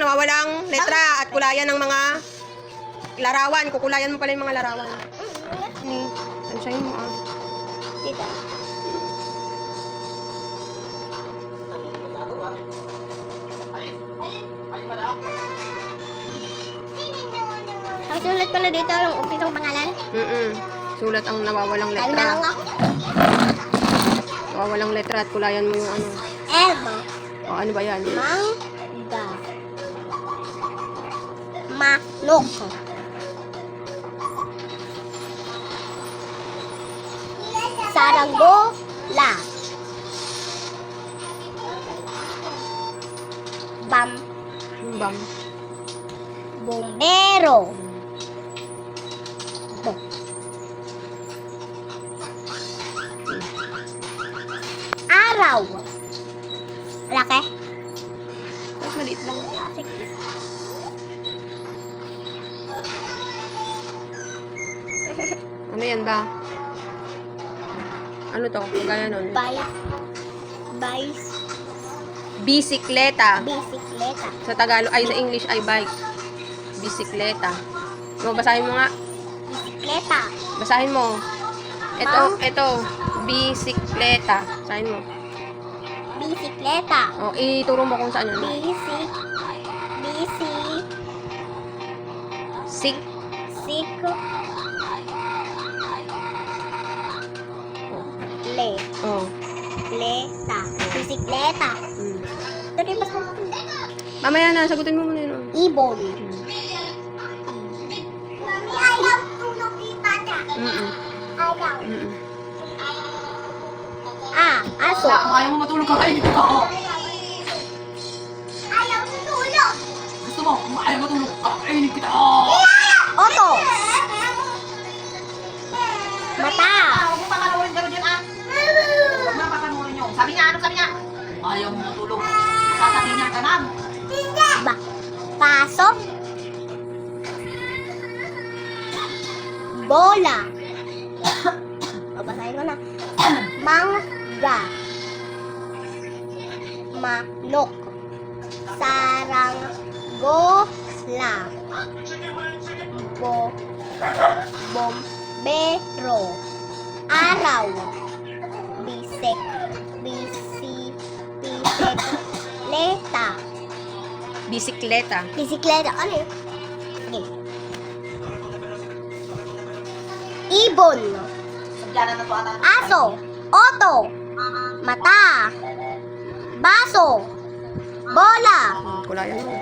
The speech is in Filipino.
nawawalang letra at kulayan ng mga larawan. Kukulayan mo pala yung mga larawan. Ni, tansyahin mo ah. Dito. Sulat ko na dito yung umpisang pangalan. Sulat ang nawawalang Tayo na lang letra. ako. Nawawalang letra at kulayan mo yung ano. Elmo. O, ano ba yan? Mangga. Manok. Saranggola. Bam. Bombero. Araw. Laki. Mas maliit lang. Ano yan ba? Ano to? Kagaya nun. Bisikleta. Bisikleta. Sa Tagalog, ay sa English ay bike. Bisikleta. O, basahin mo nga. Bisikleta. Basahin mo. Ito. Bisikleta. Basahin mo. Bisikleta. O, ituro mo kung saan yun. Sik. Oh. Bisikleta. Tari pa sa Mamaya na, sagutin mo muna yun. Oh. ibon. Ayaw tulog ipada. Ayaw. Aso. Ayaw mo matulog ka kayo dito ako. Ayaw tulog. Gusto mo, kung ayaw matulog ka, kainin kita. Oto. Mata. Huwag mo pakanurin ka dyan, ah. Huwag mo pakanurin nyo. Sabi niya, ano sabi niya? Ayaw mo matulog. Sasabihin niya ka nan. Pasok. Bola. Babasahin ko na. Mangga. Manok. Saranggola. Bombero. Araw. Bisikleta. Bisikleta. Bisikleta. Ano yun? Sige. Ibon. Sabyanan na to ata. Aso. Oto. Mata. Baso. Bola. Kulayan mo.